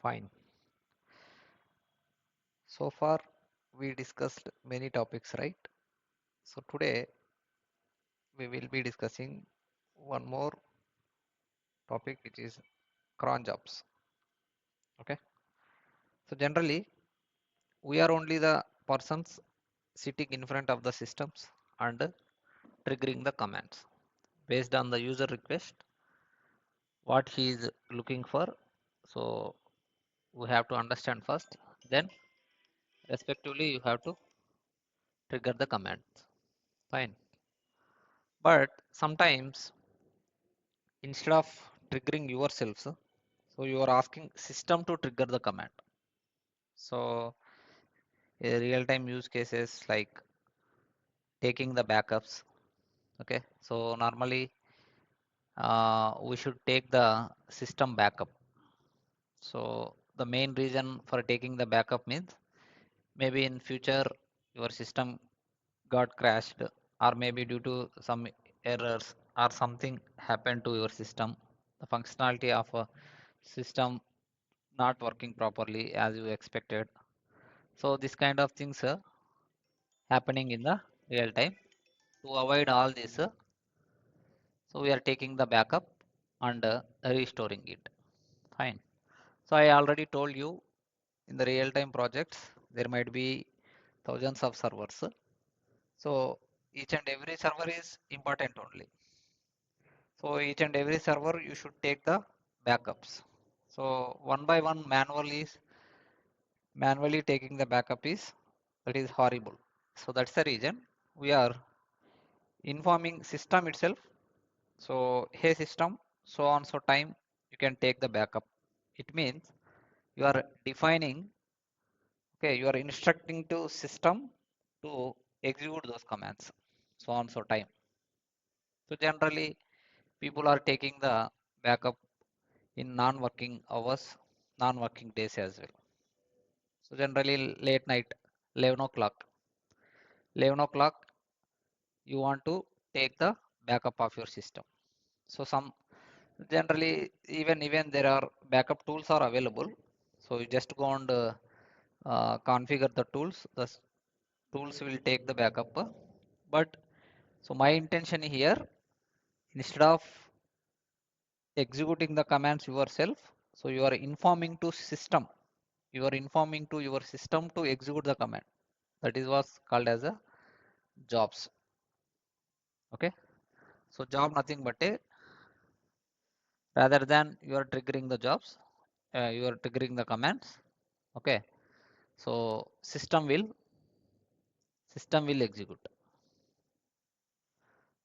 Fine. So far, we discussed many topics, right? So today, we will be discussing one more topic, which is cron jobs. Okay. So generally, we are only the persons sitting in front of the systems and triggering the commands based on the user request, what he is looking for. So we have to understand first, then respectively you have to trigger the commands. Fine. But sometimes instead of triggering yourselves, so you are asking system to trigger the command. So real-time use cases like taking the backups. Okay, so normally we should take the system backup. So the main reason for taking the backup means maybe in future your system got crashed, or maybe due to some errors or something happened to your system, the functionality of a system not working properly as you expected. So this kind of things happening in the real time. To avoid all this, so we are taking the backup and restoring it. Fine. So I already told you in the real time projects there might be thousands of servers. So each and every server is important only. So each and every server you should take the backups. So one by one manually taking the backup is that is horrible. So that's the reason we are informing system itself. So hey system, so on so time you can take the backup. It means you are defining, okay, you are instructing to system to execute those commands. So on so time. So generally people are taking the backup in non-working hours, non-working days as well. So generally late night, 11 o'clock. 11 o'clock you want to take the backup of your system. So some generally even there are backup tools are available. So you just go and configure the tools. The tools will take the backup. But so my intention here, instead of executing the commands yourself, so you are informing to system. You are informing to your system to execute the command. That is what's called as a jobs. Okay. So job nothing but a rather than you are triggering the jobs, you are triggering the commands. Okay. So system will execute.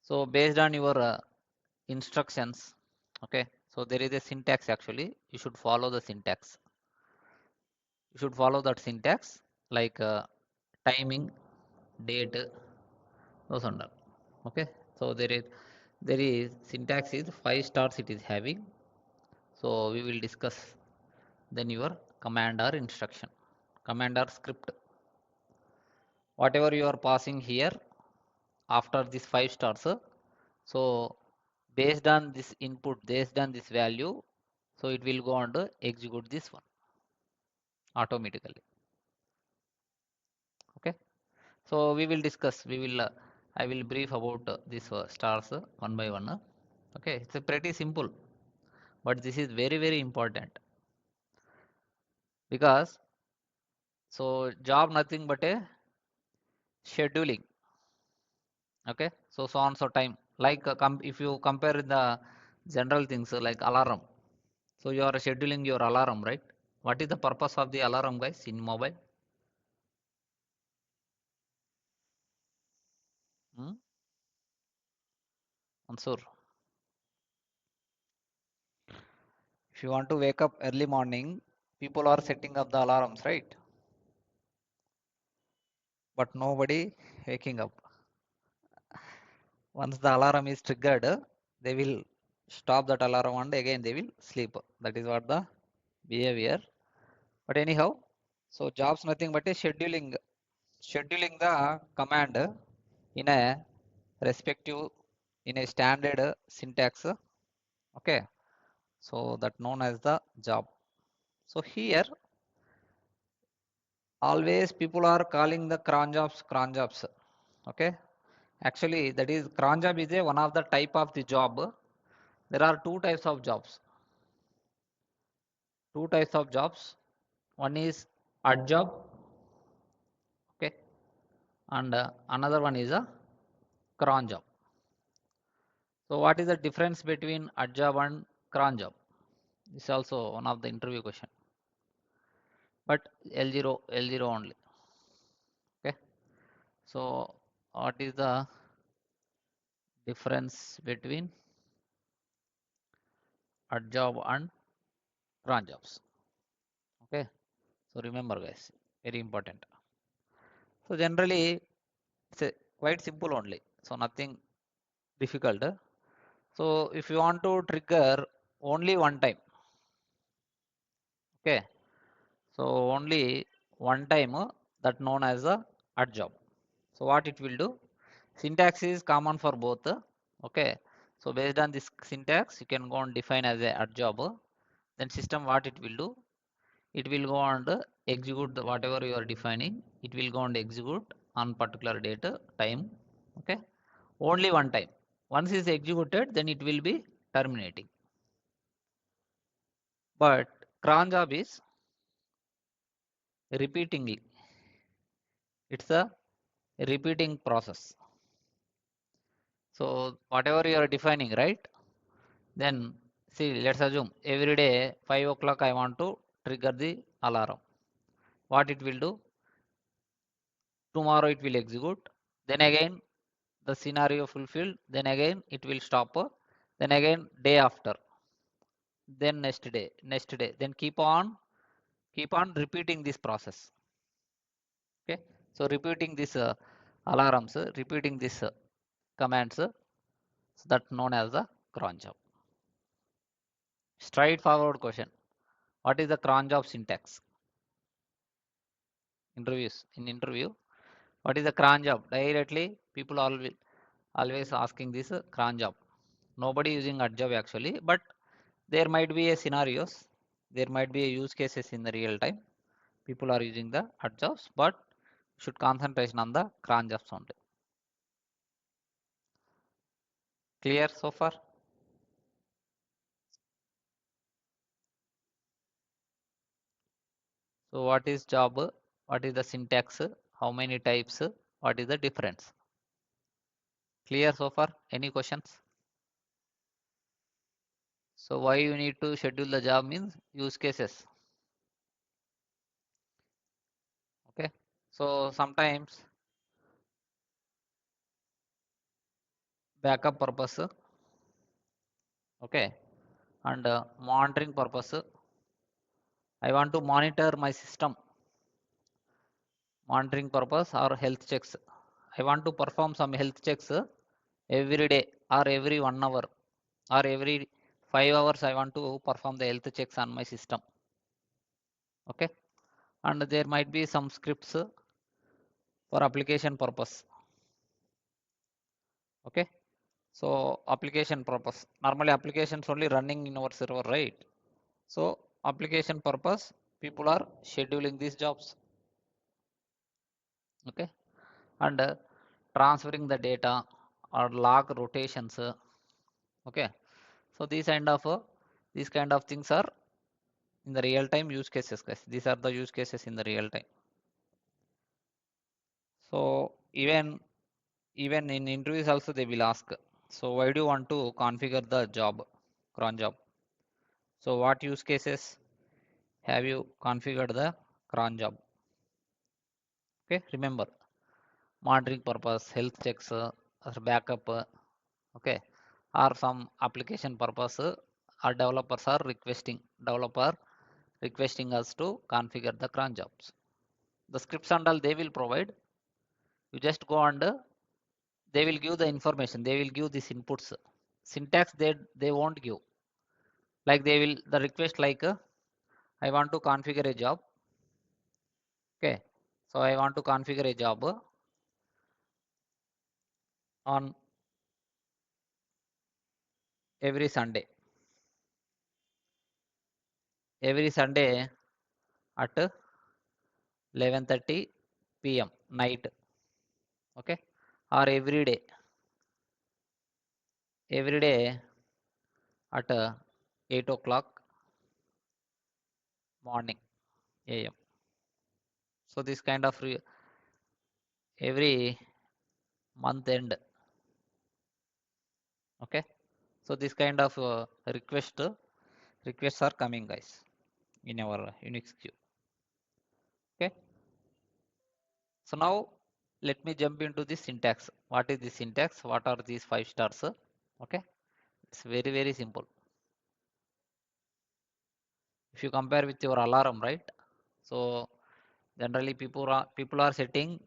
So based on your instructions, okay. So there is a syntax actually. You should follow the syntax. You should follow that syntax like timing, date, those and all. Okay. So there is syntax is 5 stars it is having. So we will discuss then your command or instruction, command or script. Whatever you are passing here after this 5 stars, so based on this input, based on this value, so it will go on to execute this one automatically. Okay. So we will discuss. I will brief about these stars one by one. Okay. It's a pretty simple, but this is very important because so job nothing but a scheduling. Okay. So on so time like if you compare the general things like alarm. So you are scheduling your alarm, right? What is the purpose of the alarm, guys, in mobile? Hmm? Answer. If you want to wake up early morning, people are setting up the alarms, right? But nobody waking up. Once the alarm is triggered, they will stop that alarm and again they will sleep. That is what the behavior. But anyhow, so jobs nothing but a scheduling the command in a respective in a standard syntax. Okay, so that known as the job. So here always people are calling the cron jobs. Okay. Actually, that is cron job is a one of the type of the job. There are two types of jobs. Two types of jobs. One is odd job, okay, and another one is a cron job. So what is the difference between odd job and cron job? This is also one of the interview question, but L0 only. Okay. So what is the difference between odd job and cron jobs? Okay. So remember, guys, very important. So generally it's quite simple only. So nothing difficult. So if you want to trigger only one time, okay. So only one time that known as a add job. So what it will do? Syntax is common for both. Okay. So based on this syntax, you can go and define as a add job. Then system what it will do? It will go and execute whatever you are defining. It will go and execute on particular date time. Okay. Only one time. Once is executed, then it will be terminating. But cron job is repeatingly. It's a repeating process. So whatever you are defining, right? Then see, let's assume every day 5 o'clock I want to trigger the alarm. What it will do? Tomorrow it will execute. Then again the scenario fulfilled. Then again it will stop. Then again day after. Then next day, next day. Then keep on repeating this process. Okay. So repeating this alarms, repeating this commands, so that known as the cron job. Straightforward question. What is the cron job syntax? Interviews. In interview, what is the cron job? Directly, people always asking this cron job. Nobody using add job actually, but there might be a scenarios. There might be a use cases in the real time. People are using the add jobs, but should concentration on the cron jobs only. Clear so far? So what is job? What is the syntax? How many types? What is the difference? Clear so far? Any questions? So why you need to schedule the job means use cases. Okay. So sometimes backup purpose, okay, and monitoring purpose. I want to monitor my system, monitoring purpose or health checks. I want to perform some health checks every day or every 1 hour or every 5 hours. I want to perform the health checks on my system. Okay. And there might be some scripts for application purpose. Okay. So application purpose. Normally applications only running in our server, right? So application purpose, people are scheduling these jobs. Okay. And transferring the data or log rotations. Okay. So these kind of things are in the real time use cases, guys. These are the use cases in the real time. So even in interviews also they will ask. So why do you want to configure the job, cron job? So what use cases have you configured the cron job? Okay, remember monitoring purpose, health checks, or backup, okay, or some application purpose, or developer requesting us to configure the cron jobs. The scripts and all they will provide. You just go and they will give the information. They will give these inputs. Syntax they won't give. Like they will the request like I want to configure a job. Okay, so I want to configure a job on every Sunday. Every Sunday at 11:30 p.m. night. Okay, or every day at 8 o'clock morning a.m. So this kind of every month end. Okay, so this kind of requests are coming, guys, in our Unix queue. Okay, so now let me jump into the syntax. What is the syntax? What are these 5 stars? Okay, it's very simple. If you compare with your alarm, right? So generally people are setting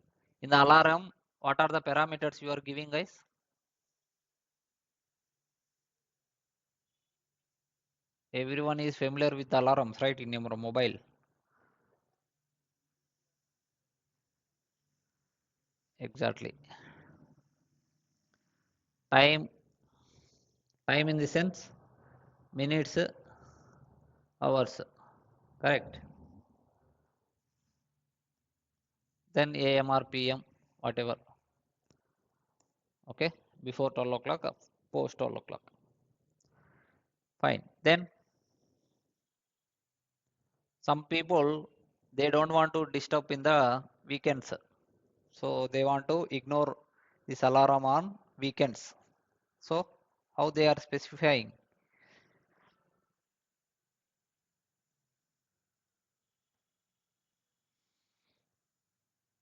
in the alarm. What are the parameters you are giving, guys? Everyone is familiar with alarms, right, in your mobile. Exactly. Time time in the sense minutes, hours, correct? Then am or pm, whatever. Okay, before 12 o'clock, post 12 o'clock. Fine. Then some people, they don't want to disturb in the weekends, so they want to ignore this alarm on weekends. So how they are specifying?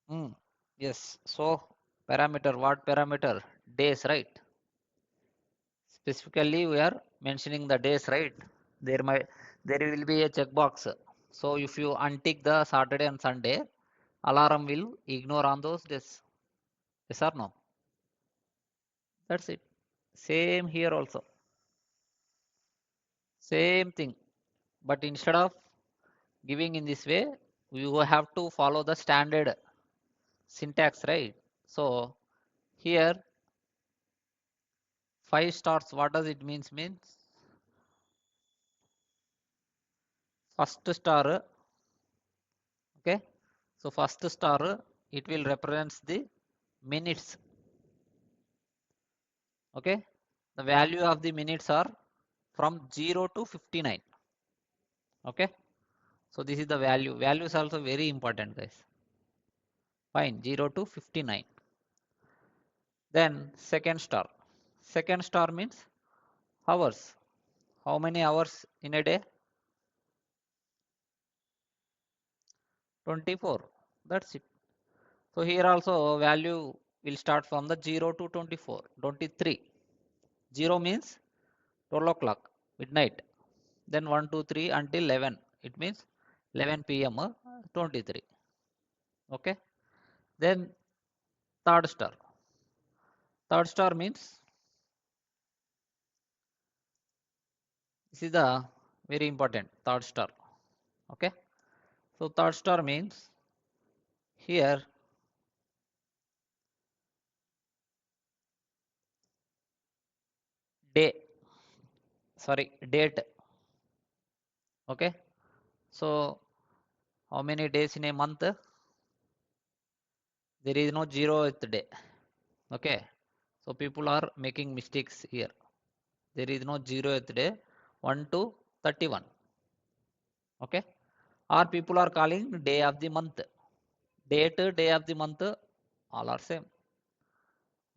Hmm. Yes. So parameter, what parameter? Days, right? Specifically, we are mentioning the days, right? There will be a checkbox. So if you untick the Saturday and Sunday, alarm will ignore on those days. Yes or no? That's it. Same here also. Same thing. But instead of giving in this way, you have to follow the standard syntax, right? So here 5 stars, what does it means first star. Okay, so first star, it will represents the minutes. Okay, the value of the minutes are from 0 to 59. Okay, so this is the value is also very important, guys. Fine, 0 to 59. Then second star means hours. How many hours in a day? 24. That's it. So here also value will start from the 0 to 24, 23. 0 means 12 o'clock, midnight. Then 1, 2, 3 until 11. It means 11 p.m. 23. Okay. Then third star. Third star means this is the very important third star. Okay. So third star means here day, sorry, date. Okay. So how many days in a month? There is no 0th day. Okay. So people are making mistakes here. There is no 0th day, 1 to 31. Okay. Or people are calling day of the month. Date, day of the month, all are same.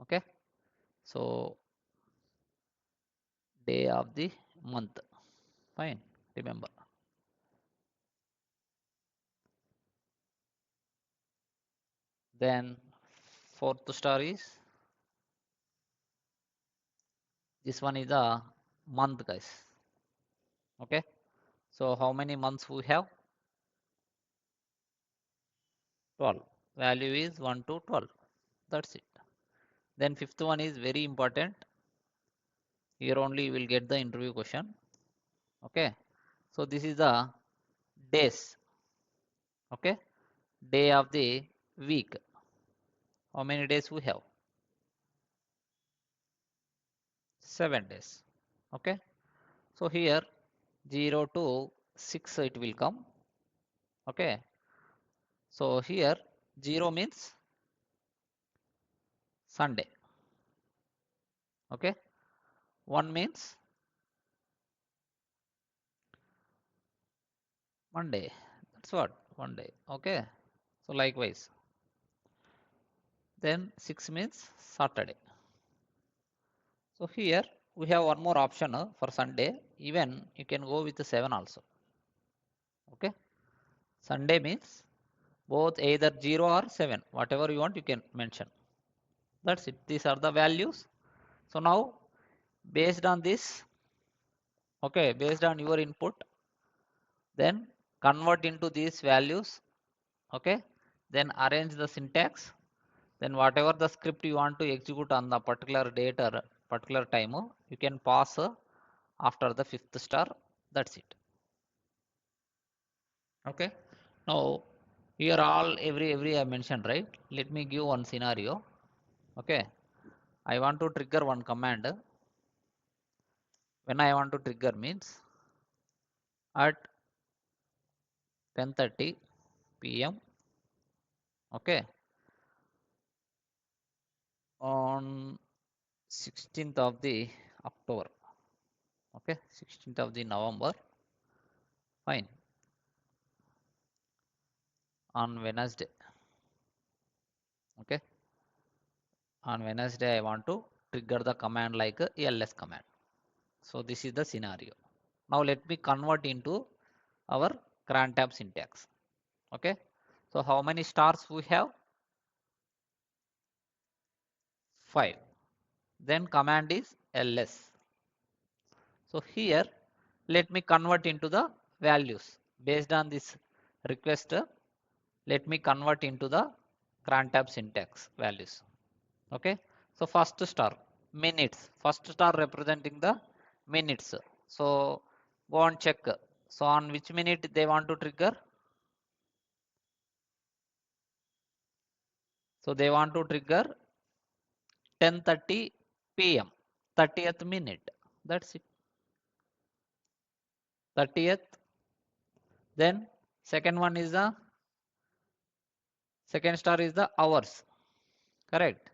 Okay. So day of the month. Fine. Remember. Then fourth star is this one is the month, guys. Okay. So how many months we have? 12. Value is 1 to 12. That's it. Then fifth one is very important. Here only you will get the interview question. Okay. So this is the days. Okay. Day of the week. How many days we have? 7 days. Okay. So here 0 to 6 it will come. Okay. So here 0 means Sunday. Okay. 1 means Monday. That's what, one day. Okay. So likewise. Then 6 means Saturday. So here we have one more option for Sunday. Even you can go with the 7 also. Okay. Sunday means both either 0 or 7. Whatever you want you can mention. That's it. These are the values. So now based on this, okay, based on your input, then convert into these values. Okay. Then arrange the syntax. Then whatever the script you want to execute on the particular date or particular time, you can pass after the fifth star. That's it. Okay. Now here all every I mentioned, right? Let me give one scenario. Okay. I want to trigger one command. When I want to trigger means at 10:30 p.m. Okay, on 16th of the October. Okay, 16th of the November. Fine. On Wednesday. Okay, on Wednesday I want to trigger the command like a ls command. So this is the scenario. Now let me convert into our cron tab syntax. Okay, so how many stars we have? 5. Then command is ls. So here let me convert into the values based on this request. Let me convert into the cron tab syntax values. Okay. So first star minutes. First star representing the minutes. So go and check. So on which minute they want to trigger? So they want to trigger 10:30 p.m. 30th minute. That's it. 30th. Then second one is the second star is the hours. Correct.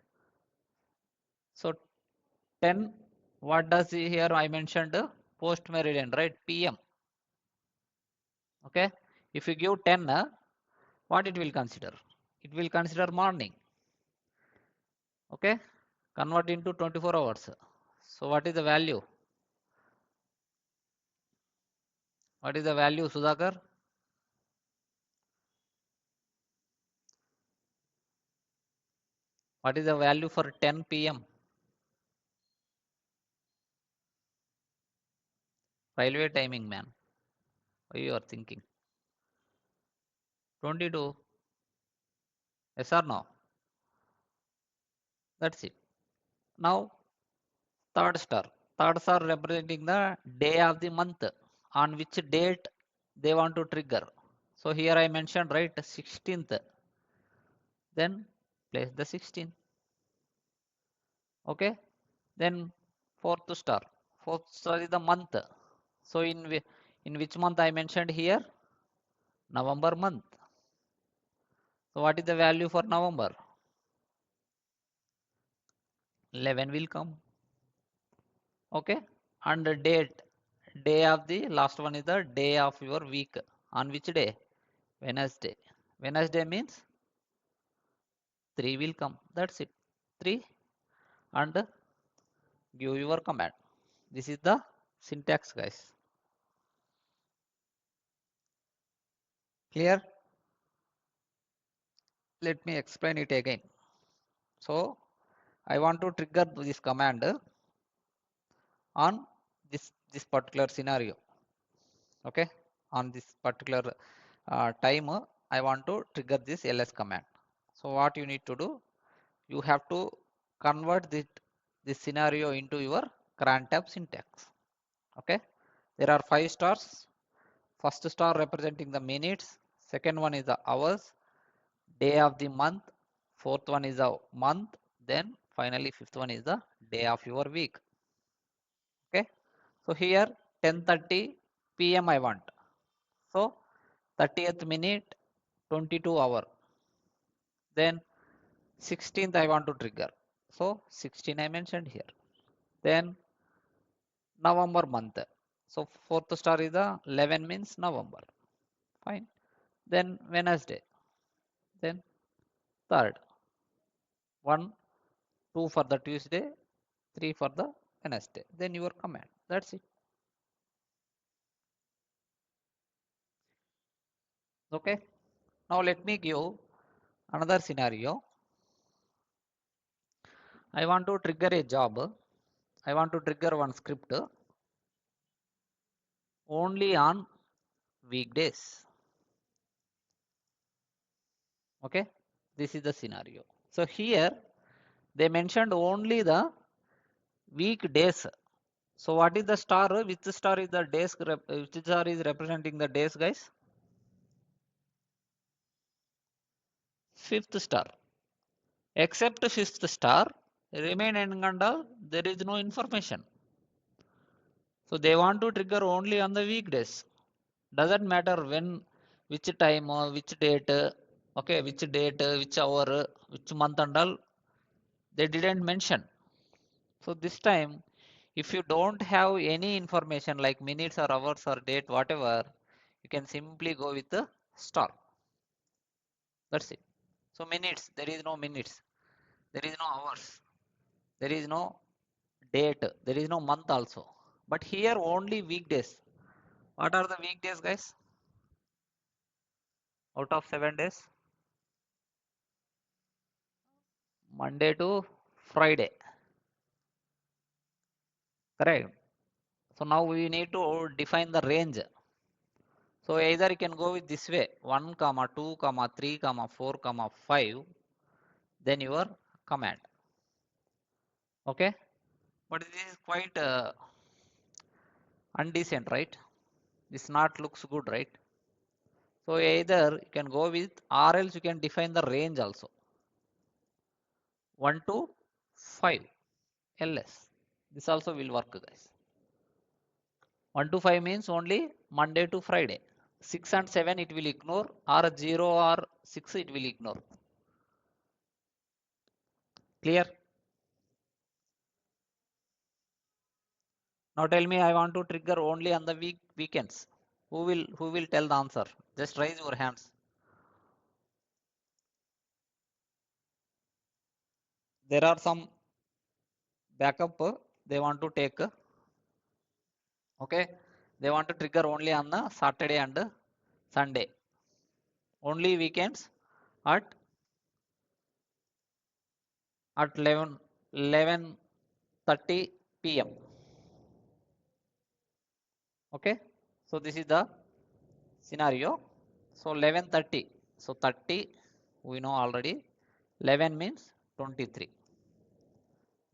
So 10, what does here I mentioned post meridian, right? PM. Okay. If you give 10, what it will consider? It will consider morning. Okay. Convert into 24 hours. So what is the value? What is the value, Sudhakar? What is the value for 10 p.m.? Railway timing, man. What you are thinking? 22. Yes or no? That's it. Now third star. Third star representing the day of the month on which date they want to trigger. So here I mentioned, right, 16th. Then place the 16th. Okay. Then fourth star. Fourth star is the month. So in which month I mentioned here? November month. So what is the value for November? 11 will come. Okay. And the date. Day of the last one is the day of your week. On which day? Wednesday. Wednesday means 3 will come. That's it. 3 and give your command. This is the syntax, guys. Clear? Let me explain it again. So I want to trigger this command on this particular scenario. Okay, on this particular time, I want to trigger this ls command. So what you need to do? You have to convert this scenario into your cron tab syntax. Okay, there are 5 stars. First star representing the minutes, second one is the hours, day of the month, fourth one is a month, then finally fifth one is the day of your week. Okay, so here 10:30 p.m. I want. So 30th minute, 22 hour. Then 16th I want to trigger. So 16 I mentioned here. Then November month. So fourth star is the 11 means November. Fine. Then Wednesday. Then third. 1, 2 for the Tuesday, 3 for the Wednesday. Then your command. That's it. Okay. Now let me give another scenario. I want to trigger a job. I want to trigger one script only on weekdays. Okay. This is the scenario. So here they mentioned only the weekdays. So what is the star? Which star is the days? Which star is representing the days, guys? Fifth star. Except fifth star, remain and all, there is no information. So they want to trigger only on the weekdays. Doesn't matter when, which time or which date, okay, which date, which hour, which month and all, they didn't mention. So this time, if you don't have any information like minutes or hours or date, whatever, you can simply go with the star. That's it. So minutes, there is no minutes, there is no hours, there is no date, there is no month also. But here only weekdays. What are the weekdays, guys? Out of 7 days? Monday to Friday. Correct. So now we need to define the range. So either you can go with this way 1, comma 2, comma 3, comma 4, comma 5. Then your command. Okay. But this is quite undecent, right? This not looks good, right? So either you can go with or else you can define the range also. 1 to 5 ls. This also will work, guys. 1 to 5 means only Monday to Friday. 6 and 7 it will ignore, or 0 or 6 it will ignore. Clear? Now tell me, I want to trigger only on the weekends. Who will tell the answer? Just raise your hands. There are some backup they want to take. Okay, they want to trigger only on the Saturday and Sunday. Only weekends at 11:30 p.m. Okay, so this is the scenario. So 11:30. So 30 we know already. 11 means 23.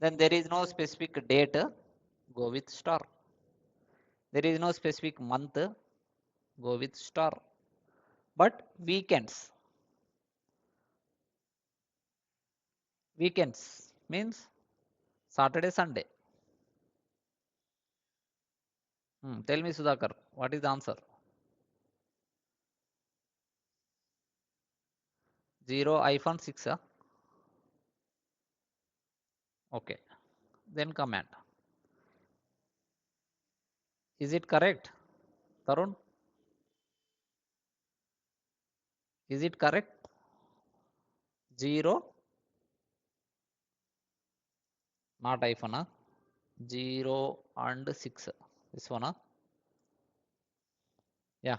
Then there is no specific date. Go with star. There is no specific month. Go with star. But weekends. Weekends means Saturday, Sunday. Tell me, Sudhakar, what is the answer? 0 iPhone 6. Okay. Then command. Is it correct? Tarun, is it correct? 0, not iPhone. 0 and 6. This one. Yeah.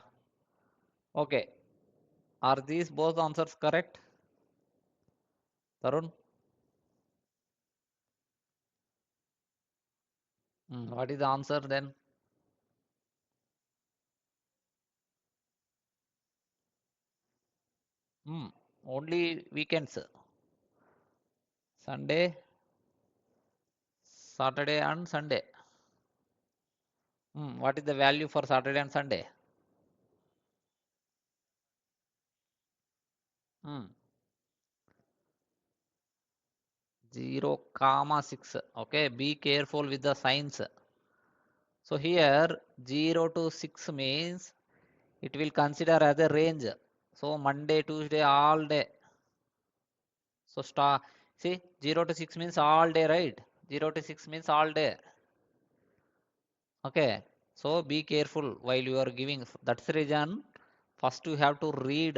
Okay. Are these both answers correct? Tarun, what is the answer then? Only weekends. Sunday, Saturday and Sunday. What is the value for Saturday and Sunday? 0, comma 6. Okay, be careful with the signs. So here 0 to 6 means it will consider as a range. So Monday, Tuesday, all day. So see 0 to 6 means all day, right? 0 to 6 means all day. Okay. So be careful while you are giving. That's the reason first you have to read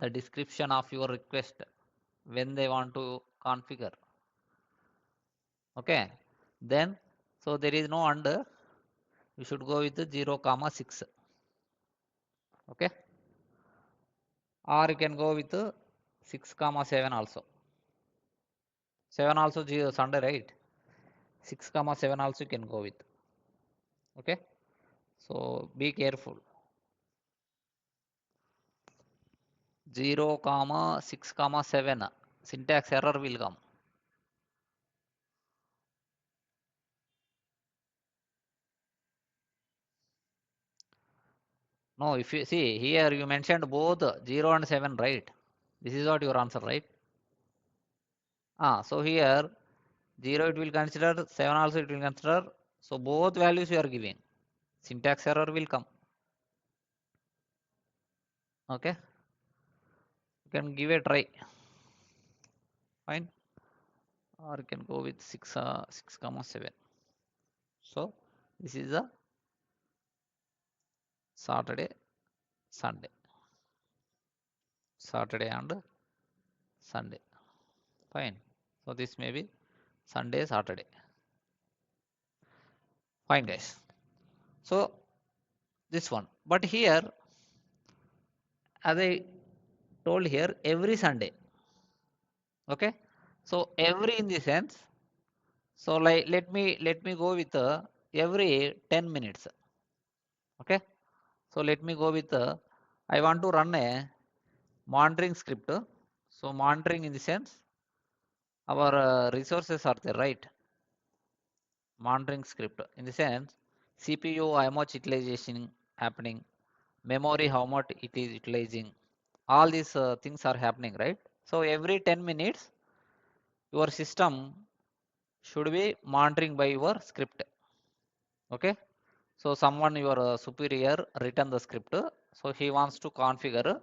the description of your request when they want to configure. Okay. Then so there is no under. You should go with the 0 comma 6. Okay. Or you can go with the 6 comma 7 also. 7 also 0 Sunday, right? 6 comma 7 also you can go with. Okay. So be careful. 0 comma 6 comma 7 syntax error will come. No, if you see here you mentioned both 0 and 7, right? This is what your answer, right? So here 0 it will consider, 7 also it will consider. So both values you are giving. Syntax error will come. Okay. You can give a try. Fine. Or you can go with 6 comma 7. So this is a Saturday, Sunday. Saturday and Sunday. Fine. So this may be Sunday, Saturday. Fine, guys. So this one. But here, as I told here, every Sunday. Okay. So every in the sense. So like let me go with every 10 minutes. Okay. So let me go with I want to run a monitoring script. So monitoring in the sense our resources are there, right? Monitoring script in the sense CPU how much utilization happening, memory how much it is utilizing, all these things are happening, right? So every 10 minutes your system should be monitoring by your script. Okay. So someone your superior written the script, so he wants to configure,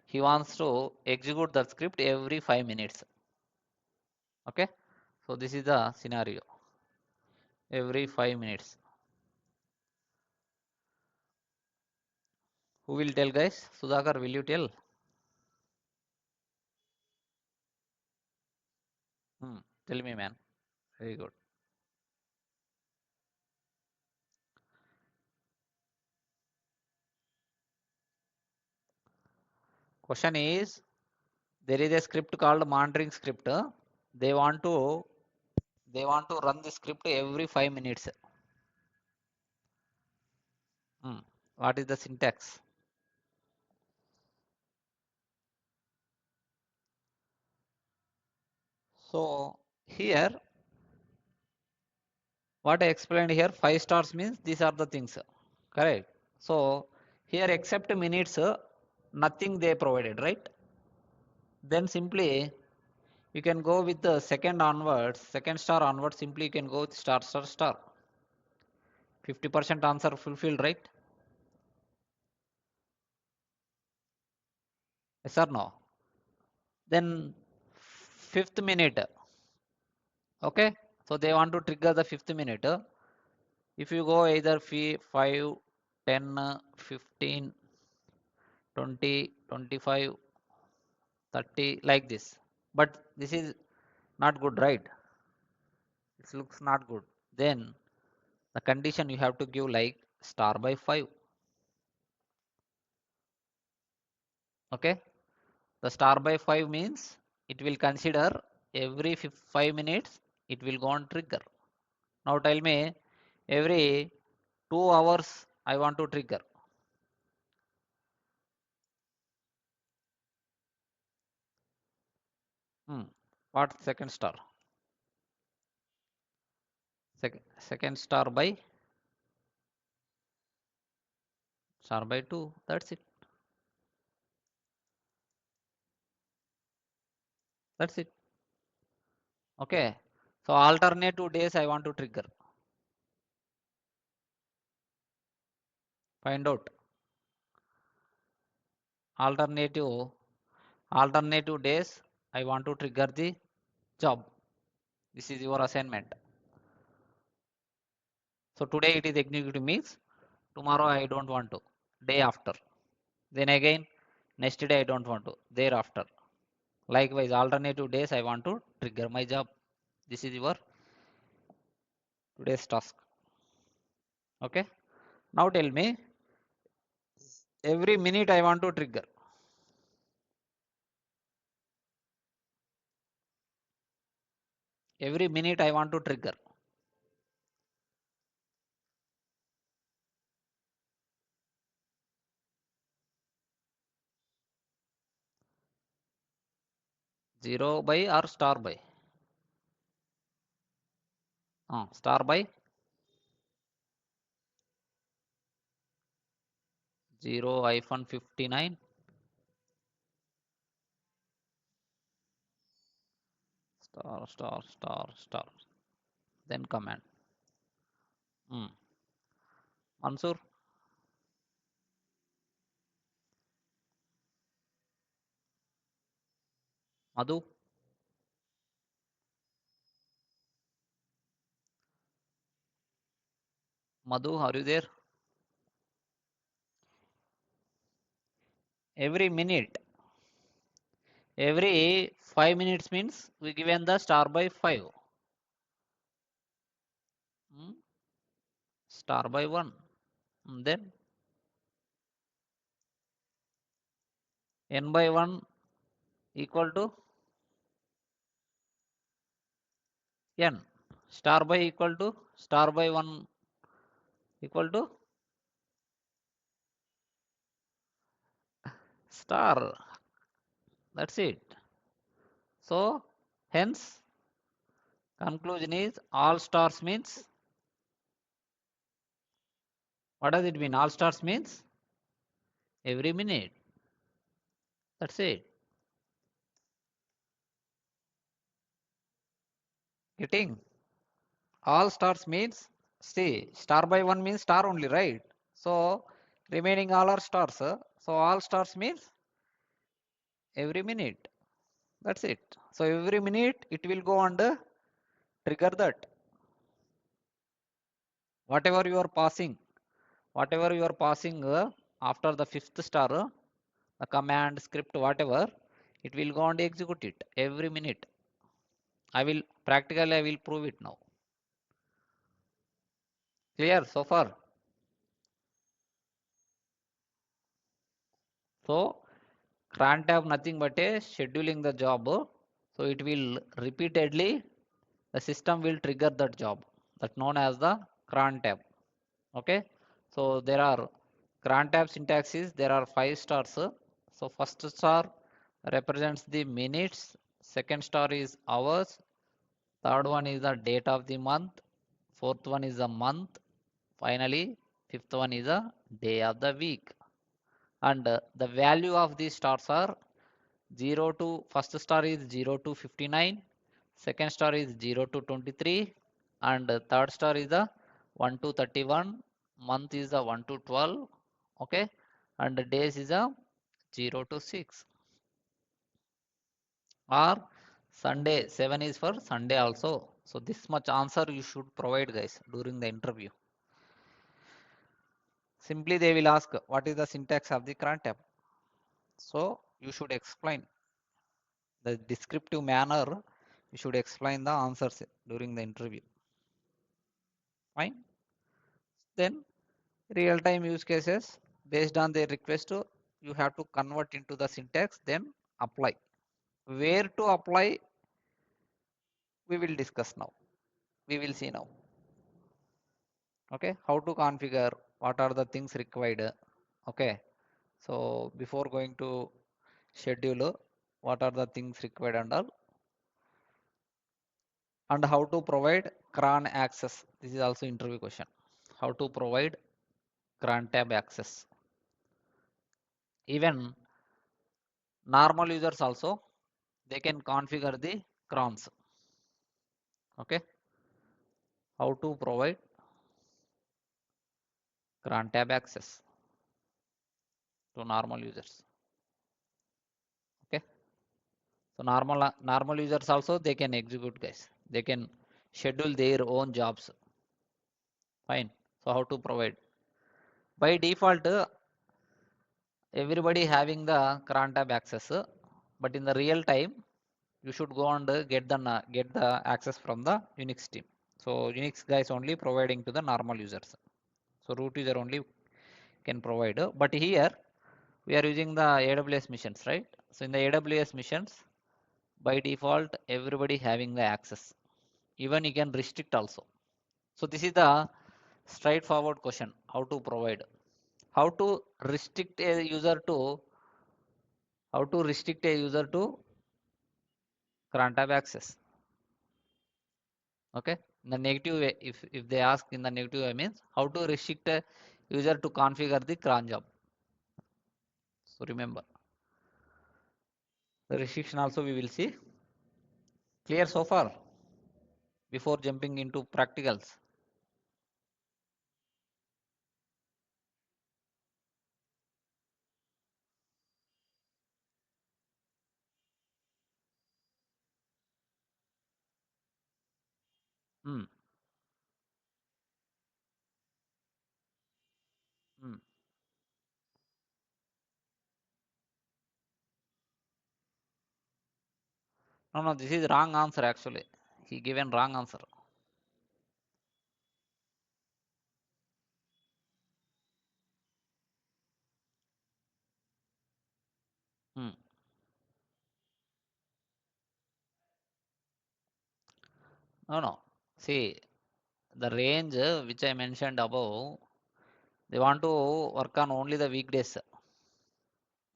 he wants to execute the script every 5 minutes. Okay. So this is the scenario, every 5 minutes. Who will tell, guys? Sudhakar, will you tell? Tell me, man. Very good. Question is, there is a script called monitoring script. They want to run the script every 5 minutes. What is the syntax? So here, what I explained here, 5 stars means these are the things. Correct. So here except minutes, nothing they provided, right? Then simply you can go with the second onwards, second star onwards, simply you can go with star star star. 50% answer fulfilled, right? Yes or no? Then fifth minute. Okay. So they want to trigger the fifth minute. If you go either 5, 10, 15, 20, 25, 30 like this. But this is not good, right? This looks not good. Then the condition you have to give like star by 5. Okay. The star by 5 means it will consider every 5 minutes it will go on trigger. Now tell me every 2 hours I want to trigger. What second star? Second star by 2. That's it. That's it. Okay. So alternative days I want to trigger. Find out. alternative days I want to trigger the job. This is your assignment. So today it is executive means tomorrow I don't want to. Day after. Then again next day I don't want to. Thereafter. Likewise alternative days I want to trigger my job. This is your today's task. Okay. Now tell me every minute I want to trigger. Every minute I want to trigger. 0 by or star by? Star by 0 hyphen 59 star then command. Mansur, Madhu, Madhu, are you there? Every minute, every 5 minutes means we given the star by 5. Hmm? Star by 1. Then n by 1 equal to n. Star by equal to star by 1 equal to star. That's it. So hence conclusion is all stars means, what does it mean? All stars means every minute. That's it. Getting? All stars means, see, star by 1 means star only, right? So remaining all are stars. So all stars means every minute. That's it. So every minute it will go and trigger that. Whatever you are passing, after the fifth star, the command, script, whatever, it will go and execute it every minute. I will prove it now. Clear so far? So cron tab nothing but a scheduling the job. So it will repeatedly, the system will trigger that job. That known as the cron tab. Okay. So there are cron tab syntax is there are 5 stars. So first star represents the minutes. Second star is hours. Third one is the date of the month. Fourth one is the month. Finally, fifth one is the day of the week. And the value of these stars are 0 to, first star is 0 to 59, second star is 0 to 23, and third star is the 1 to 31, month is the 1 to 12, okay, and the days is a 0 to 6. Or Sunday, 7 is for Sunday also. So this much answer you should provide, guys, during the interview. Simply they will ask what is the syntax of the cron tab. So you should explain the descriptive manner. You should explain the answers during the interview. Fine. Then real-time use cases based on their request, you have to convert into the syntax, then apply. Where to apply, we will discuss now. We will see now. Okay, how to configure, what are the things required. Okay, so before going to schedule, what are the things required and how to provide cron access. This is also interview question. How to provide cron tab access. Even normal users also, they can configure the crons. Okay, how to provide cron tab access to normal users. So normal users also they can execute, guys. They can schedule their own jobs. Fine. So how to provide? By default, everybody having the cron tab access, but in the real time, you should go and get the access from the Unix team. So Unix guys only providing to the normal users. So root user only can provide. But here we are using the AWS missions, right? So in the AWS missions, by default, everybody having the access. Even you can restrict also. So this is the straightforward question: how to provide, how to restrict a user to, how to restrict a user to cron tab access. Okay, in the negative way, if they ask in the negative way means how to restrict a user to configure the cron job. So remember the restriction also we will see. Clear so far before jumping into practicals? Hmm. Hmm. No, no, this is wrong answer actually. He given wrong answer. Hmm. No, no. See, the range which I mentioned above, they want to work on only the weekdays.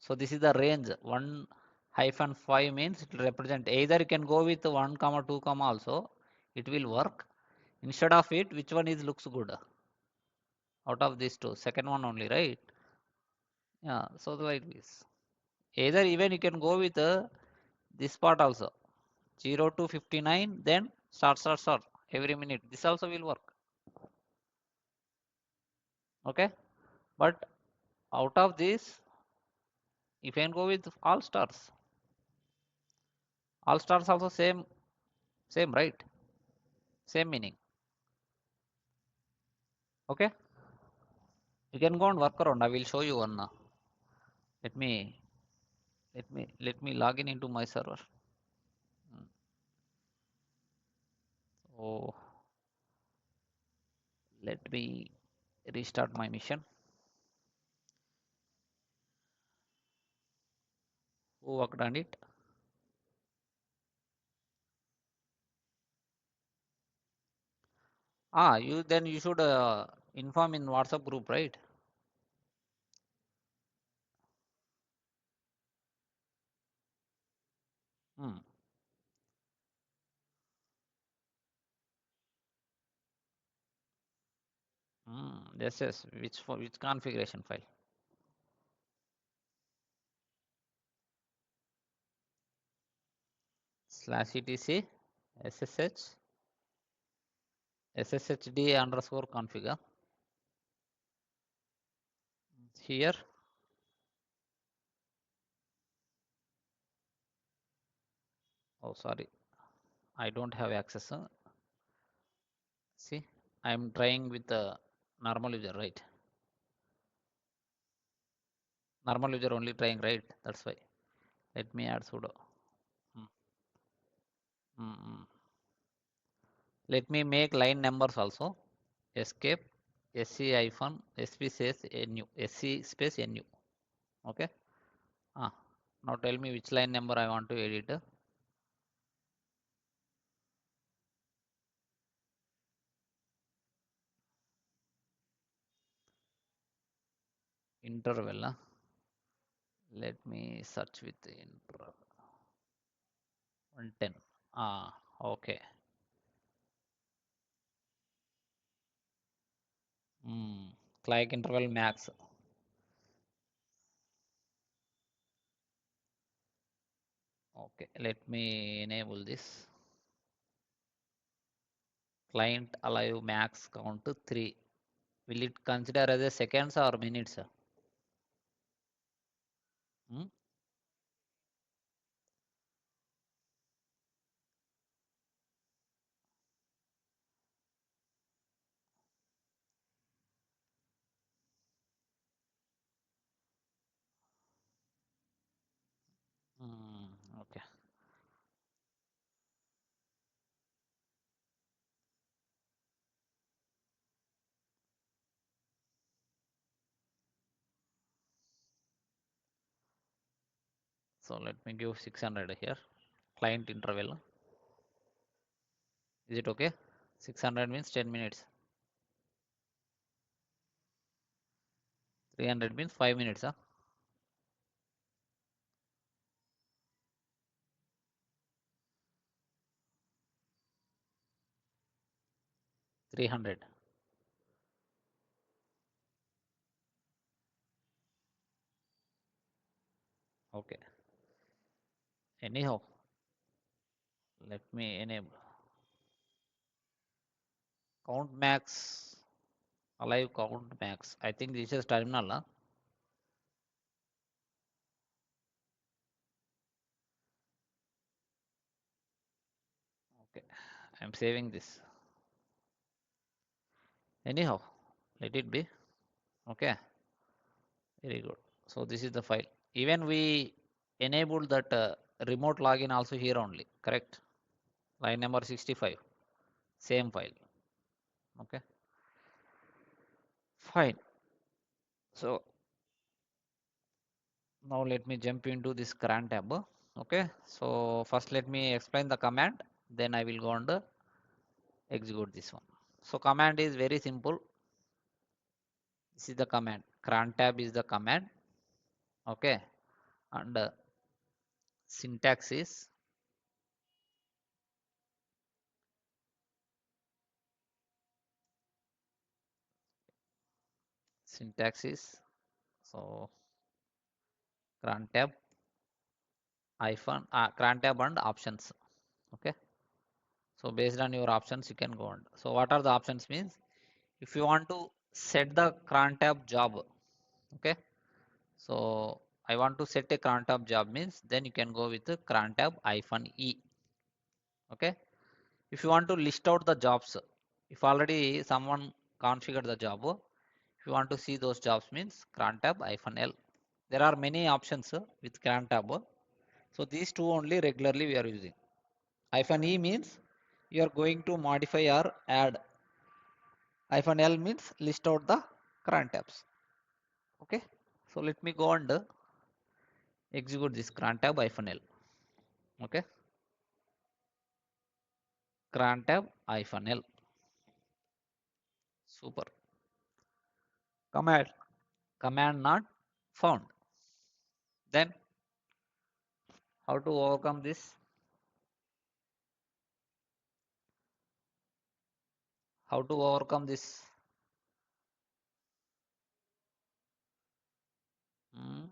So this is the range. 1-5 means it will represent either you can go with 1 comma 2 comma also. It will work. Instead of it, which one is looks good out of these two? Second one only, right? Yeah. So like this. Either even you can go with this part also. 0 to 59, then start every minute. This also will work. Okay. But out of this, you can go with all stars. All stars also same, right? Same meaning. Okay. You can go and work around. I will show you one. Let me let me log in into my server. Mm. Oh, let me restart my mission. Who worked on it? Ah, you should inform in WhatsApp group, right? Hmm. Yes. Which configuration file? /etc ssh sshd underscore configure. Here, oh sorry, I don't have access. See, I'm trying with the normal user, right? Normal user only trying, right? That's why. Let me add sudo. Mm, mm, mm. Let me make line numbers also. Escape sc hyphen sp space nu sc space nu. Okay. Ah, now tell me which line number I want to edit. Interval. Let me search with the interval. 110. Ah, okay. Hmm. Clock interval max. Okay, let me enable this. Client alive max count to 3. Will it consider as a seconds or minutes? Hmm? So let me give 600 here. Client interval. Is it okay? 600 means 10 minutes. 300 means 5 minutes. Huh? 300. Okay. Anyhow, let me enable count max. Alive count max. I think this is terminal. Huh? Okay. I'm saving this. Anyhow, let it be. Okay. Very good. So this is the file. Even we enabled that remote login also here only. Correct. Line number 65. Same file. Okay. Fine. So now let me jump into this cran tab. Okay. So first let me explain the command. Then I will go and execute this one. So command is very simple. This is the command. Cran tab is the command. Okay. And syntax is syntax is so cran tab hyphen cran tab and options. Okay. So based on your options, you can go on. So what are the options means? If you want to set the cron tab job, okay. So I want to set a cron tab job means then you can go with the cron tab hyphen e. Okay. If you want to list out the jobs, if already someone configured the job, if you want to see those jobs means cron tab hyphen l. There are many options with cron tab. So these two only regularly we are using. Hyphen e means you are going to modify or add. Hyphen L means list out the cron tabs. Okay. So let me go and execute this cron tab hyphen L. Okay. Cron tab hyphen L. Super. Command. Command not found. Then how to overcome this? How to overcome this? Hmm,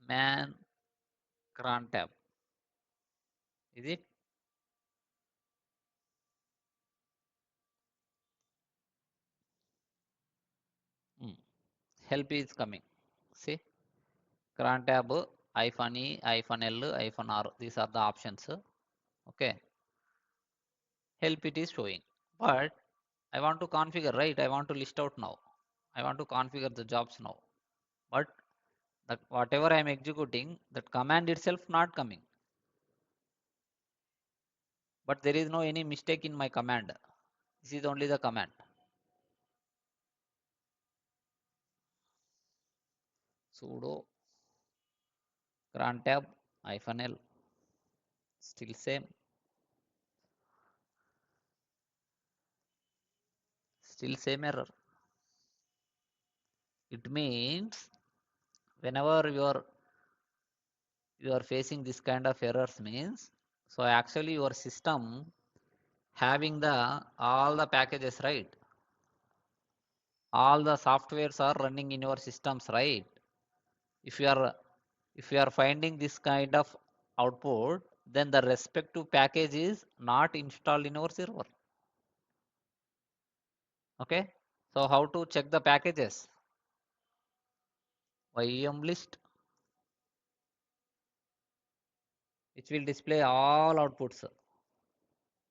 man cron tab. Is it? Hmm. Help is coming. See? Cron tab hyphen E hyphen L hyphen R. These are the options. Okay. Help it is showing. But I want to configure, right? I want to list out now. I want to configure the jobs now. But that whatever I am executing, that command itself not coming. But there is no any mistake in my command. This is only the command. Sudo cron tab hyphen L. Still same. Still same error. It means whenever you are facing this kind of errors means so actually your system having the all the packages, right? All the softwares are running in your systems, right? If you are if you are finding this kind of output, then the respective package is not installed in our server. Okay. So how to check the packages? YEM list, which will display all outputs.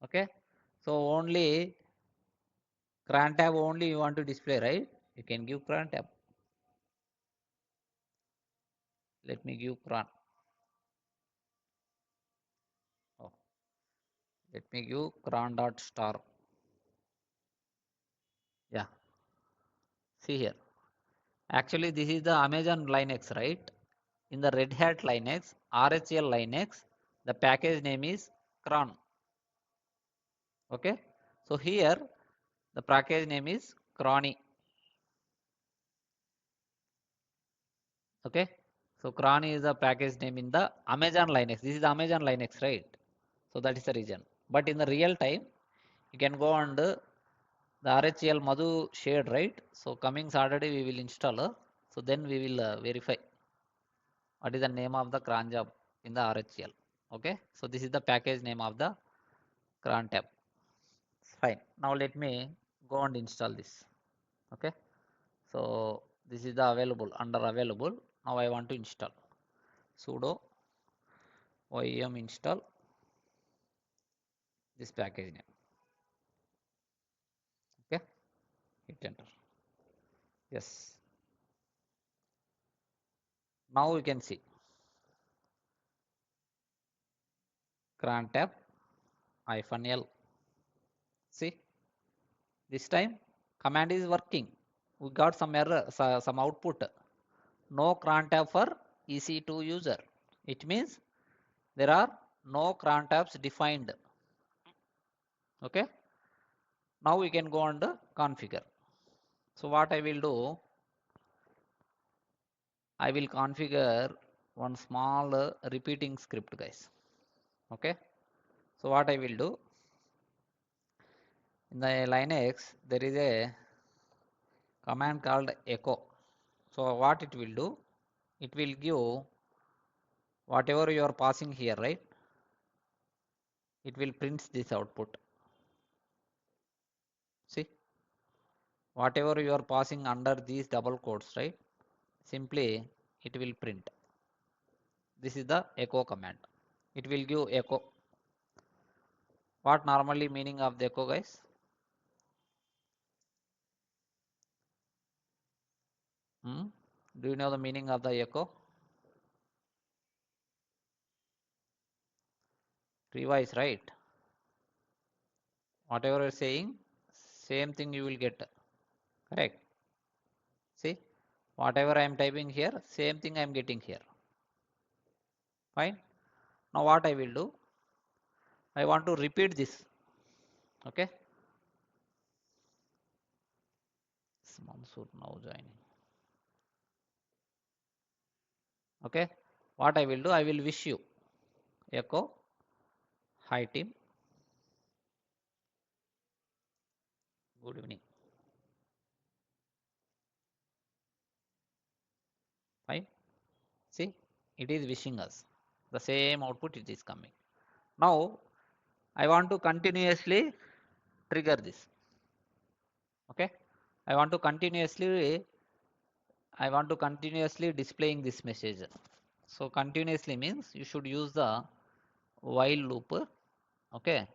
Okay. So only cron tab only you want to display, right? You can give cron tab. Let me give cron. Oh, let me give cron dot star. Yeah. See here. Actually, this is the Amazon Linux, right? in the Red Hat Linux, RHEL Linux, the package name is cron. Okay, so here the package name is crony. Okay, so crony is the package name in the Amazon Linux. This is Amazon Linux, right? So that is the reason. But in the real time, you can go and the RHEL Madhu shared, right? So coming Saturday we will install. So then we will verify what is the name of the cron job in the RHEL. Okay, so this is the package name of the cron tab. Fine. Now let me go and install this. Okay, so this is the available under available. Now I want to install sudo yum install this package name. Okay, hit enter. Yes. Now you can see cron tab -l. See, this time command is working. We got some error, some output. No cron tab for EC2 user. It means there are no cron tabs defined. Okay. Now we can go and configure. So what I will do, I will configure one small repeating script, guys. Okay. So what I will do, in the Linux there is a command called echo. So what it will do, it will give whatever you are passing here, right? It will print this output. See, whatever you are passing under these double quotes, right? Simply it will print. This is the echo command. It will give echo. What normally meaning of the echo, guys? Hmm? Do you know the meaning of the echo? Revise, right? Whatever you're saying, same thing you will get. Correct? See, whatever I am typing here, same thing I am getting here. Fine. Now what I will do, I want to repeat this. Okay. Mansoor now joining. Okay. What I will do, I will wish you echo. Hi team. Good evening. Fine. See, it is wishing us. The same output it is coming. Now I want to continuously trigger this. Okay. I want to continuously displaying this message. So continuously means you should use the while loop. Okay.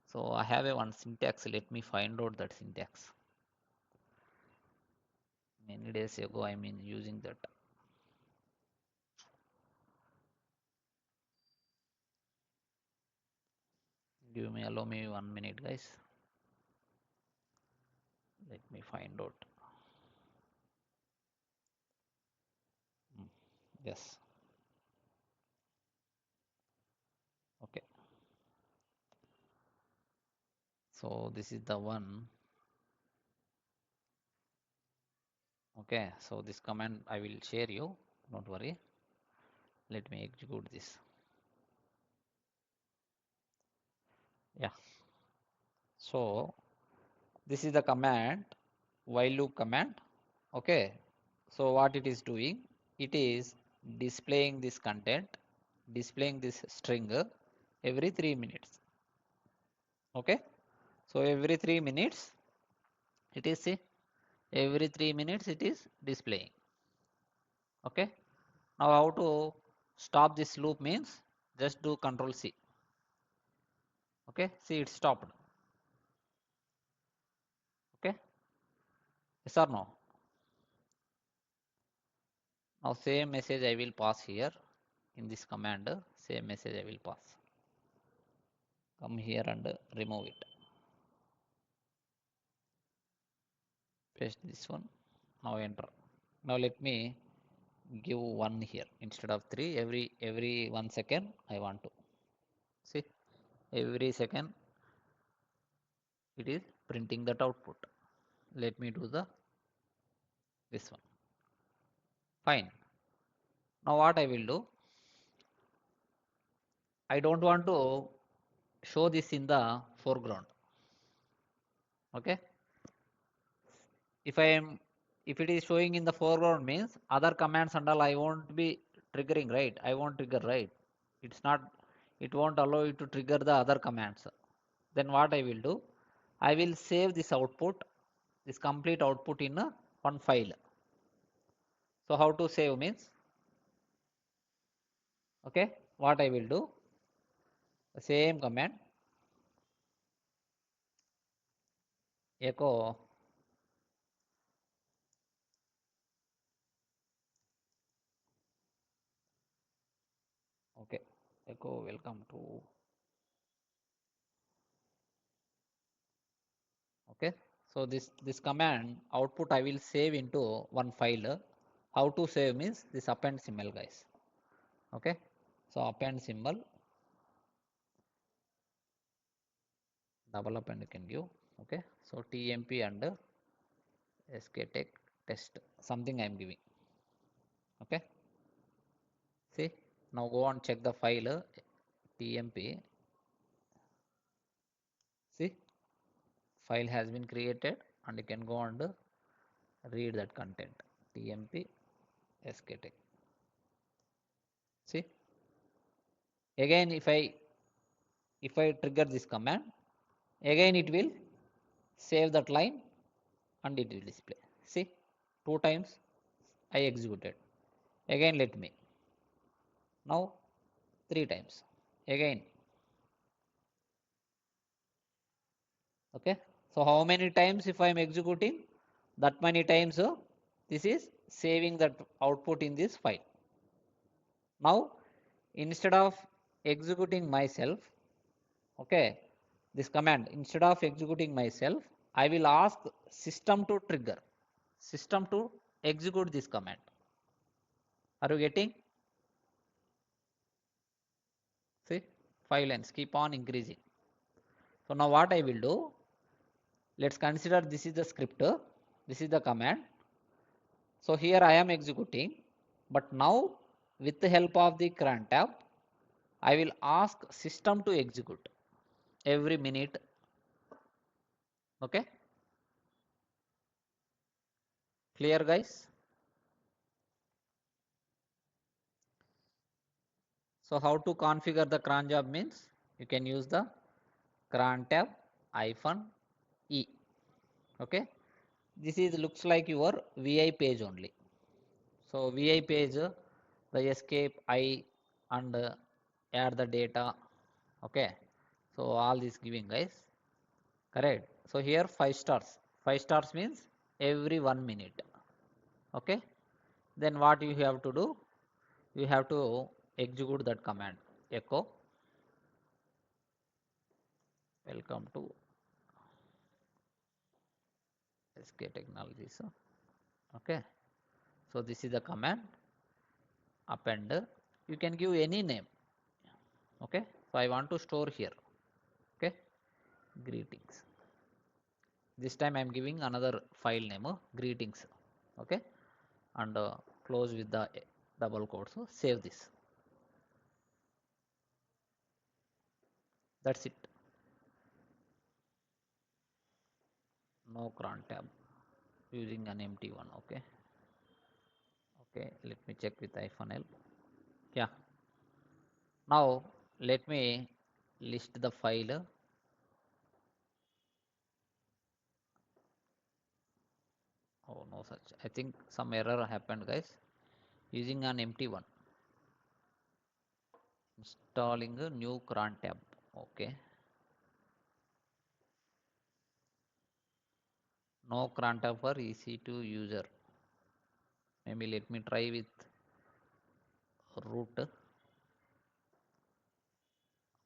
So I have a one syntax. Let me find out that syntax. Many days ago I mean using that. Allow me 1 minute, guys. Let me find out. Yes. Okay. So this is the one. Okay. So this command I will share you. Don't worry. Let me execute this. Yeah. So this is the command, while loop command. Okay. So what it is doing? It is displaying this content, displaying this string every 3 minutes. Okay. So every 3 minutes it is see, every 3 minutes it is displaying. Okay. Now how to stop this loop means just do Control C. Okay. See, it stopped. Okay. Yes or no? Now same message I will pass here in this command. Same message I will pass. Come here and remove it. Paste this one. Now enter. Now let me give 1 here instead of 3. Every 1 second I want to see, every second it is printing that output. Let me do the this one. Fine. Now what I will do, I don't want to show this in the foreground. Okay, if I am if it is showing in the foreground means other commands and all I won't be triggering, right? I won't trigger, right? It's not, it won't allow you to trigger the other commands. Then what I will do, I will save this output, this complete output in a one file. So how to save means, okay, what I will do, the same command echo, okay, echo welcome to, okay. So this command output I will save into one file. How to save means this append symbol, guys. Okay, so append symbol, double append you can give. Okay, so tmp and sktek test, something I am giving. Okay, see, now go and check the file tmp. See, file has been created and you can go and read that content, tmp sktek. See, again if I trigger this command, again it will save that line and it will display. See, 2 times I executed. Again let me, now 3 times again. Okay, so how many times if I am executing, that many times this is saving that output in this file. Now instead of executing myself, okay, this command, instead of executing myself, I will ask system to trigger, system to execute this command. Are you getting? See, 5 lines keep on increasing. So now what I will do, let's consider this is the script, this is the command. So here I am executing, but now with the help of the cron tab, I will ask system to execute every minute. Okay, clear, guys? So how to configure the cron job means, you can use the cron tab -e. Okay, this is looks like your vi page only. So vi page, the escape I and add the data. Okay, so all this giving, guys, correct. So here 5 stars, 5 stars means every 1 minute. Okay, then what you have to do, you have to execute that command, echo welcome to sk technologies. Okay, so this is the command, append, you can give any name. Okay, so I want to store here. Okay, greetings, this time I am giving another file name, greetings. Okay, and close with the double quotes. So save this. That's it. No cron tab, using an empty one. Okay, okay, let me check with -l. Yeah, now let me list the file. Oh, no such, I think some error happened, guys, using an empty one, installing a new cron tab. Okay, no cron tab for EC2 user. Maybe let me try with root,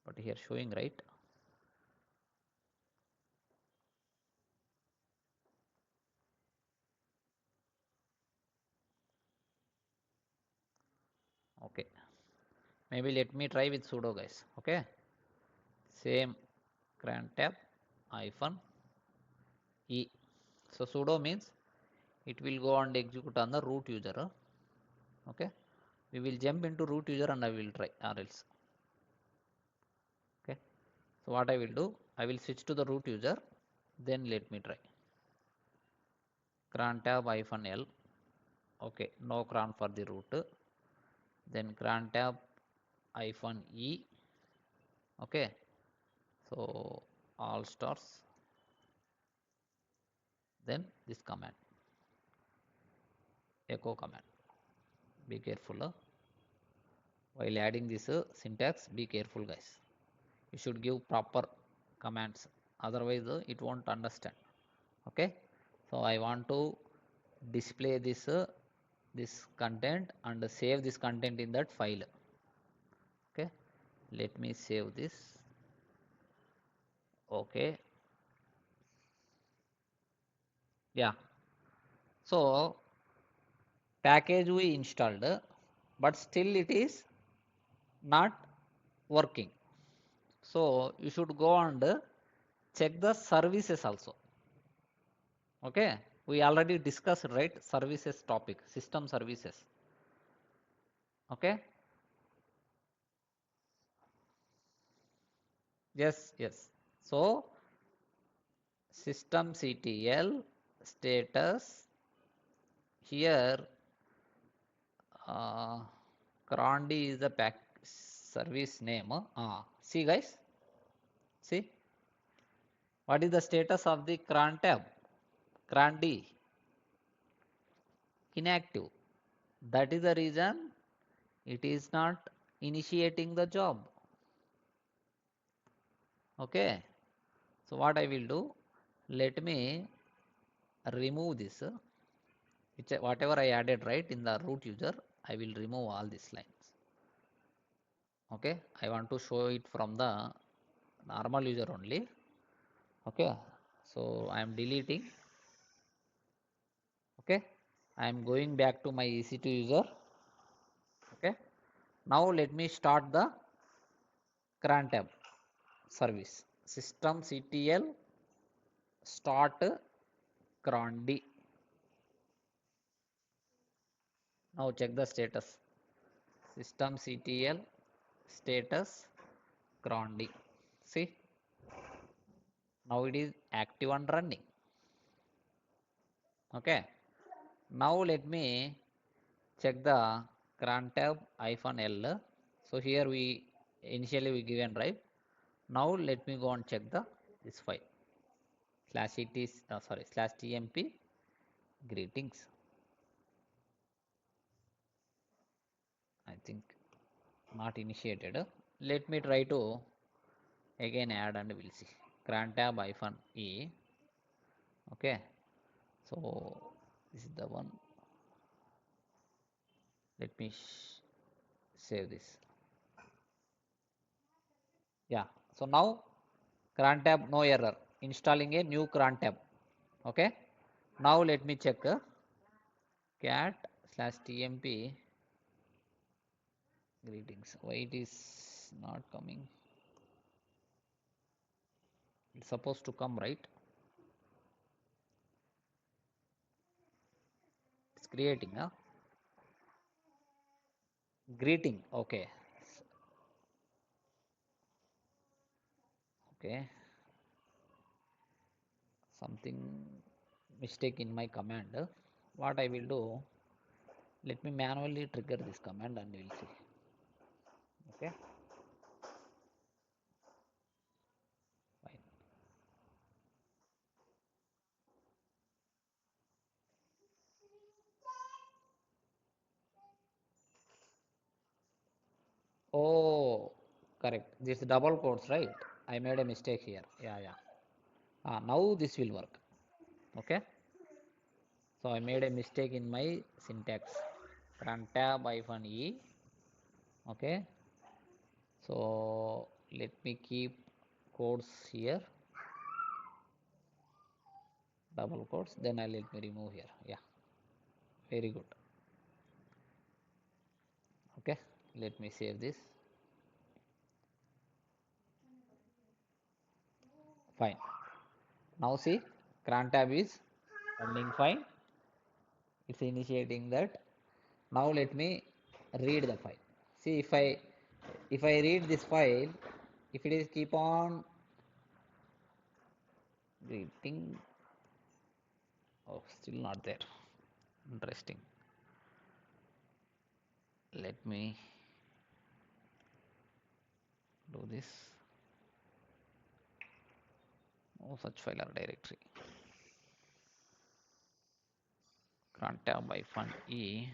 but here showing, right? Okay, maybe let me try with sudo, guys. Okay, same cran tab hyphen e. So sudo means it will go and execute on the root user. Okay, we will jump into root user and I will try, or else. Okay, so what I will do, I will switch to the root user, then let me try. Cran tab hyphen L. Okay, no cran for the root. Then cran tab hyphen E. Okay, so all stars, then this command, echo command. Be careful. While adding this syntax, be careful, guys. You should give proper commands, otherwise it won't understand. Okay, so I want to display this content and save this content in that file. Okay, let me save this. Okay, yeah, so package we installed, but still it is not working. So you should go and check the services also. Okay, we already discussed, right, services topic, system services. Okay, yes, so systemctl status here, uh, Crondy is the pack service name. See, guys, see what is the status of the cron tab? Crondy inactive. That is the reason it is not initiating the job. Okay, so what I will do, let me remove this, whatever I added, right, in the root user, I will remove all these lines. Okay, I want to show it from the normal user only. Okay, so I am deleting. Okay, I am going back to my EC2 user. Okay, now let me start the cron tab service, systemctl start crondy. Now check the status, systemctl status crondy. See, now it is active and running. Okay, now let me check the cron tab hyphen L. So here we initially we given, right. Now let me go and check the this file slash it is sorry slash tmp greetings. I think not initiated. Let me try to again add and we'll see. Cron tab hyphen e. Okay, so this is the one. Let me save this. Yeah, so now cron tab no error, installing a new cron tab. Okay, now let me check cat slash tmp greetings. Why it is not coming? It's supposed to come, right? It's creating greeting. Okay, okay, something mistake in my command. What I will do, let me manually trigger this command and we'll see. Okay, fine. Oh, correct, this double quotes, right? I made a mistake here. Yeah. Now this will work. Okay, so I made a mistake in my syntax, cron tab hyphen e. Okay, so let me keep quotes here, double quotes, then I let me remove here. Yeah, very good. Okay, Let me save this. Fine. Now see, cron tab is running fine. It's initiating that. Now let me read the file. See, if I read this file, if it is keep on reading, oh, still not there. Interesting. Let me do this. No such file or directory. Cron tab by fun E.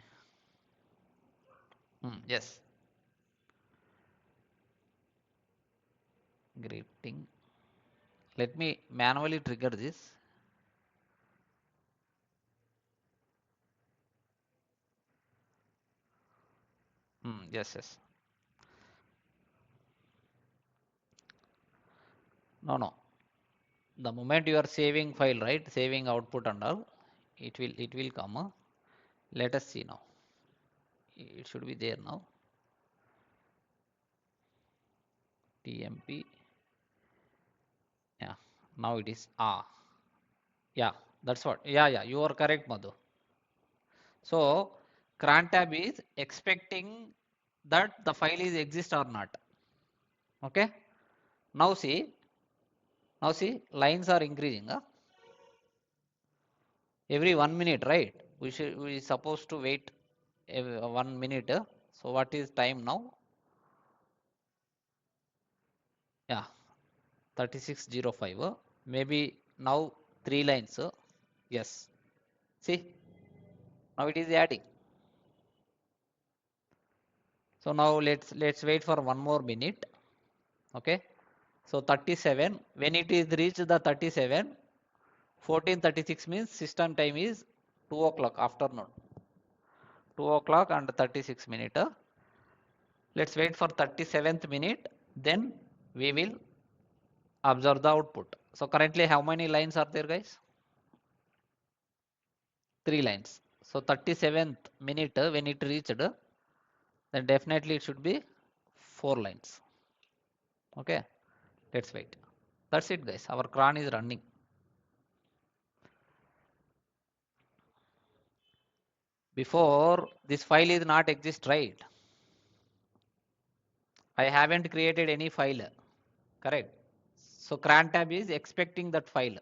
Yes. Greeting. Let me manually trigger this. Yes, yes. No, no. The moment you are saving file, right? Saving output and all, it will come. Let us see now. It should be there now. TMP. Yeah. Now it is Yeah, that's what. Yeah. You are correct, Madhu. So cron tab is expecting that the file is exist or not. Okay. Now see. Lines are increasing. Every 1 minute, right? We supposed to wait 1 minute. So what is time now? Yeah, 3605. Maybe now 3 lines. Yes. See, now it is adding. So now let's wait for 1 more minute. Okay. So 37. When it is reached the 37, 14:36 means system time is 2 o'clock afternoon. 2 o'clock and 36 minute. Let's wait for 37th minute. Then we will observe the output. So currently how many lines are there, guys? 3 lines. So 37th minute when it reached, then definitely it should be 4 lines. Okay, let's wait. That's it, guys. Our cron is running. Before this file is not exist, right? I haven't created any file. Correct. So cron tab is expecting that file.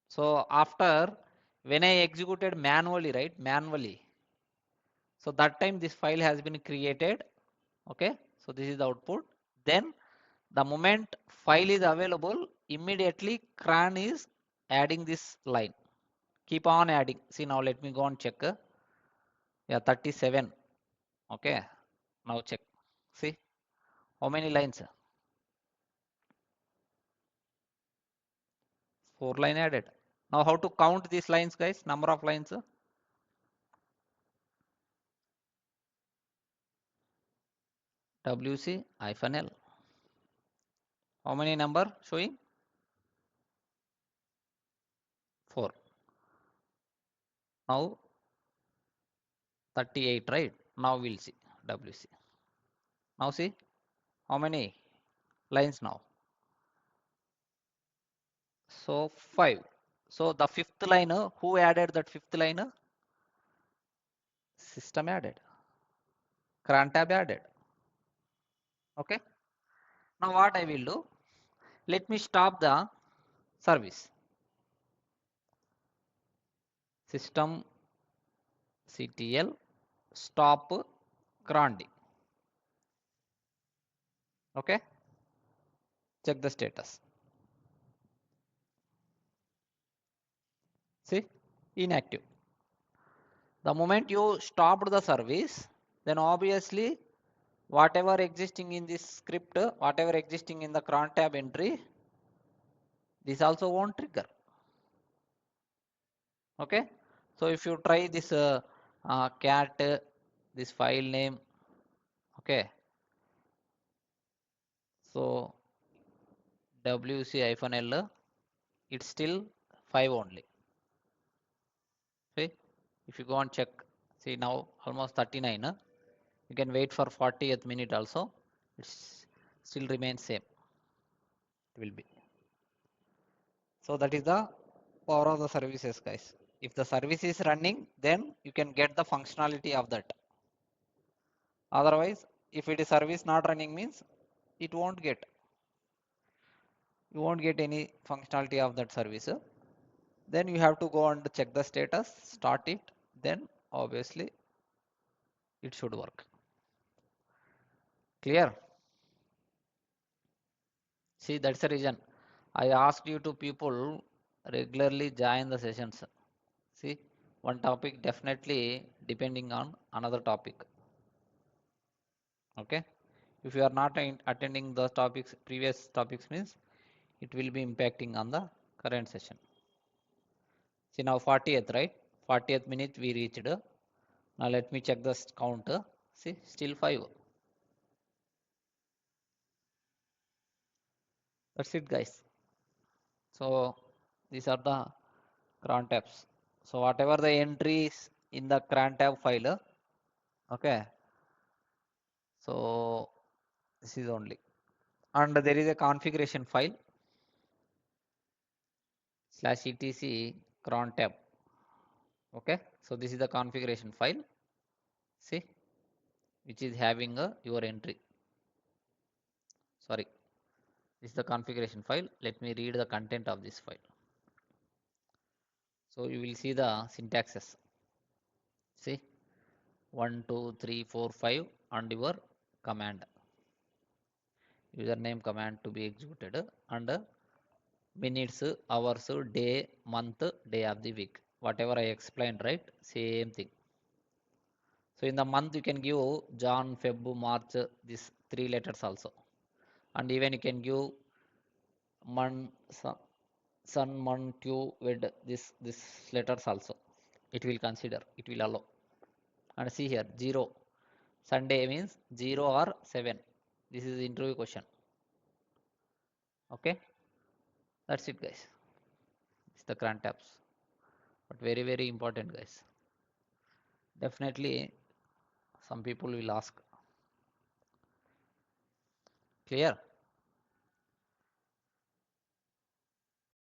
So after when I executed manually, right? Manually. So that time this file has been created. Okay. So this is the output. Then the moment file is available, immediately cron is adding this line. Keep on adding. See, now let me go and check. Yeah, 37. Okay. Now check. See how many lines? 4 line added. Now how to count these lines, guys? Number of lines. WC hyphen L. How many number showing? 4. Now 38, right? Now we'll see WC. Now see how many lines now? So 5. So the fifth line, who added that fifth line? System added. Cron tab added. Okay. Now what I will do? Let me stop the service. System CTL stop cron D. Okay. Check the status. See, inactive. The moment you stopped the service, then obviously whatever existing in this script, whatever existing in the cron tab entry, this also won't trigger. Okay. So if you try this cat, this file name, okay. So WC-L, it's still 5 only. See, if you go and check, see now almost 39. You can wait for 40th minute also. It's still remains same. It will be. So that is the power of the services, guys. If the service is running, then you can get the functionality of that. Otherwise, if it is service not running means it won't get. You won't get any functionality of that service. Then you have to go and check the status, start it, then obviously it should work. Clear? See, that's the reason I asked you to people regularly join the sessions. See, one topic definitely depending on another topic. Okay? If you are not attending those topics, previous topics means it will be impacting on the current session. See now 40th, right? 40th minute we reached. Now let me check the count. See, still 5. That's it, guys. So these are the cron tabs. So whatever the entries in the cron tab file, okay. So this is only, and there is a configuration file /etc cron tab. Okay. So this is the configuration file. See, which is having your entry. Sorry, this is the configuration file. Let me read the content of this file. So you will see the syntaxes. See, 1, 2, 3, 4, 5 and your command. Username command to be executed and minutes, hours, day, month, day of the week. Whatever I explained, right? Same thing. So in the month you can give Jan, Feb, March, these 3 letters also. And even you can give month, sun, month, tu, with this letters also. It will consider, it will allow. And see here, 0. Sunday means 0 or 7. This is the interview question. Okay, that's it, guys. It's the cran tabs, but very very important, guys. Definitely some people will ask. Clear?